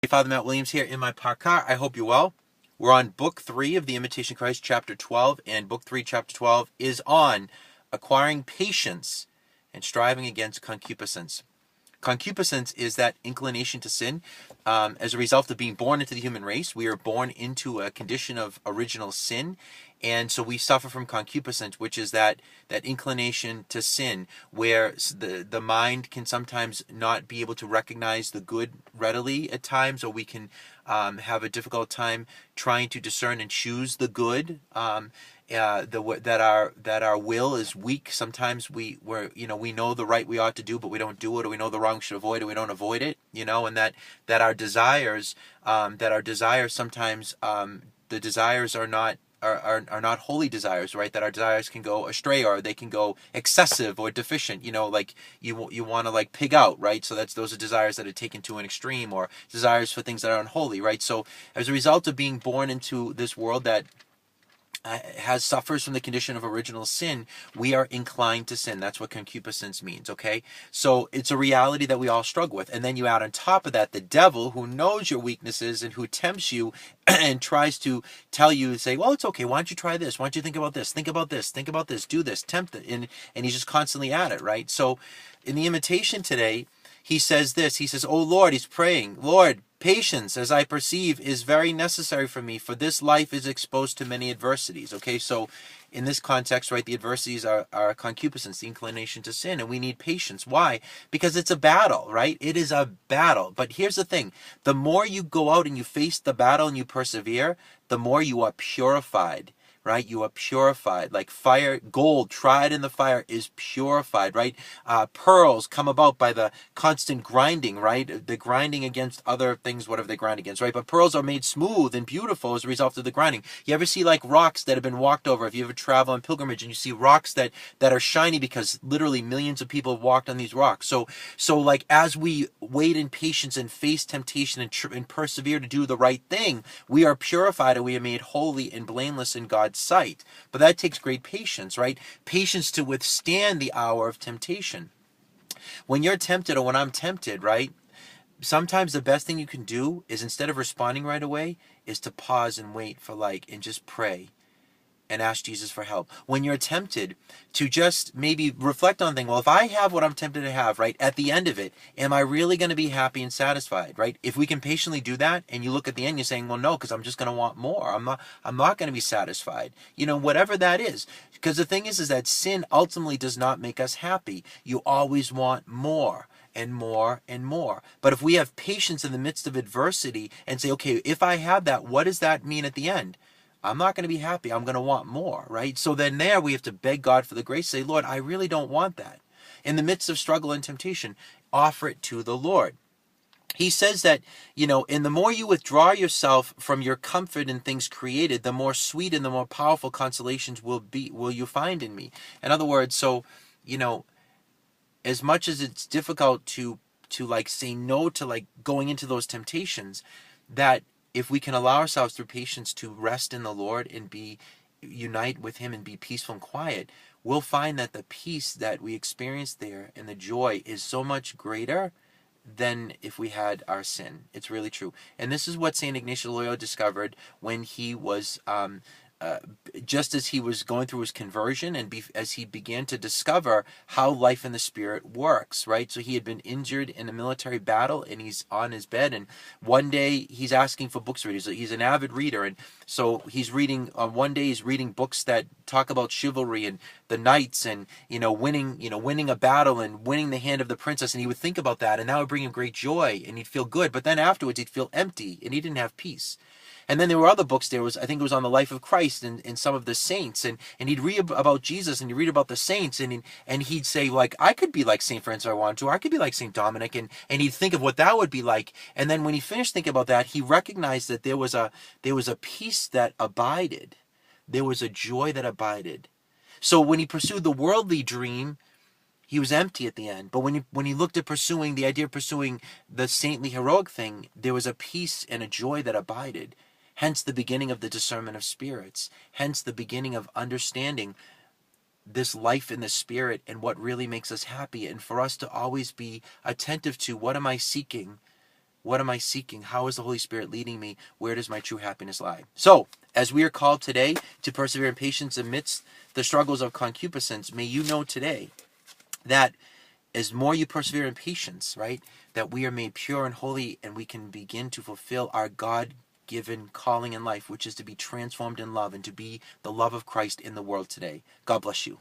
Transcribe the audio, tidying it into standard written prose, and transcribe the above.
Father Matt Williams here in my parka. I hope you're well. We're on Book 3 of The Imitation Christ, Chapter 12, and Book 3, Chapter 12 is on acquiring patience and striving against concupiscence. Concupiscence is that inclination to sin. As a result of being born into the human race, we are born into a condition of original sin, and so we suffer from concupiscence, which is that inclination to sin, where the mind can sometimes not be able to recognize the good readily at times, or we can have a difficult time trying to discern and choose the good. That our will is weak. Sometimes we know the right we ought to do, but we don't do it, or we know the wrong we should avoid, and we don't avoid it. And that our desires sometimes the desires are not holy desires, right? That our desires can go astray, or they can go excessive or deficient. Like you want to like pig out, right? So those are desires that are taken to an extreme, or desires for things that are unholy, right? So as a result of being born into this world that suffers from the condition of original sin, we are inclined to sin. That's what concupiscence means, okay? So it's a reality that we all struggle with. And then you add on top of that the devil, who knows your weaknesses and who tempts you and tries to tell you and say, well, it's okay, why don't you try this? Why don't you think about this? Think about this. Think about this. Do this. Tempt it. And he's just constantly at it, right? So in the imitation today, he says this. He says, oh Lord, he's praying, Lord, patience, as I perceive, is very necessary for me, for this life is exposed to many adversities. Okay, so in this context, right, the adversities are concupiscence, the inclination to sin, and we need patience. Why? Because it's a battle, right? It is a battle. But here's the thing. The more you go out and you face the battle and you persevere, the more you are purified. Right? You are purified. Like fire, gold tried in the fire is purified, right? Pearls come about by the constant grinding, right? The grinding against other things, whatever they grind against, right? But pearls are made smooth and beautiful as a result of the grinding. You ever see like rocks that have been walked over? If you ever travel on pilgrimage and you see rocks that are shiny because literally millions of people have walked on these rocks. So like as we wait in patience and face temptation and persevere to do the right thing, we are purified and we are made holy and blameless in God's sight. But that takes great patience, right? Patience to withstand the hour of temptation. When you're tempted, or when I'm tempted, right? Sometimes the best thing you can do is, instead of responding right away, is to pause and wait for and just pray and ask Jesus for help. When you're tempted, to just maybe reflect on things. Well, if I have what I'm tempted to have, right, at the end of it, am I really going to be happy and satisfied, right? If we can patiently do that, and you look at the end, you're saying, well, no, because I'm just going to want more. I'm not going to be satisfied. Whatever that is. Because the thing is that sin ultimately does not make us happy. You always want more and more and more. But if we have patience in the midst of adversity and say, okay, if I have that, what does that mean at the end? I'm not going to be happy. I'm going to want more, right? So then there we have to beg God for the grace. Say, Lord, I really don't want that. In the midst of struggle and temptation, offer it to the Lord. He says that, and the more you withdraw yourself from your comfort in things created, the more sweet and the more powerful consolations will you find in me. In other words, so, as much as it's difficult to say no to going into those temptations, that if we can allow ourselves through patience to rest in the Lord and unite with Him and be peaceful and quiet, we'll find that the peace that we experience there and the joy is so much greater than if we had our sin. It's really true. And this is what St. Ignatius Loyola discovered when he was just as he was going through his conversion, and as he began to discover how life in the Spirit works, right? So he had been injured in a military battle, and he's on his bed, and one day he's asking for books to read. He's an avid reader, and so he's reading, one day he's reading books that talk about chivalry and the knights and, winning a battle and winning the hand of the princess, and he would think about that, and that would bring him great joy, and he'd feel good, but then afterwards he'd feel empty, and he didn't have peace. And then there were other books. I think it was on the life of Christ and some of the saints. And he'd read about Jesus, and he'd read about the saints. And he'd say, I could be like St. Francis if I wanted to. Or I could be like St. Dominic. And he'd think of what that would be like. And then when he finished thinking about that, he recognized that there was a peace that abided. There was a joy that abided. So when he pursued the worldly dream, he was empty at the end. But when he looked at the idea of pursuing the saintly heroic thing, there was a peace and a joy that abided. Hence the beginning of the discernment of spirits. Hence the beginning of understanding this life in the Spirit and what really makes us happy. And for us to always be attentive to, what am I seeking? What am I seeking? How is the Holy Spirit leading me? Where does my true happiness lie? So, as we are called today to persevere in patience amidst the struggles of concupiscence, may you know today that as more you persevere in patience, right, that we are made pure and holy, and we can begin to fulfill our God-given calling in life, which is to be transformed in love and to be the love of Christ in the world today. God bless you.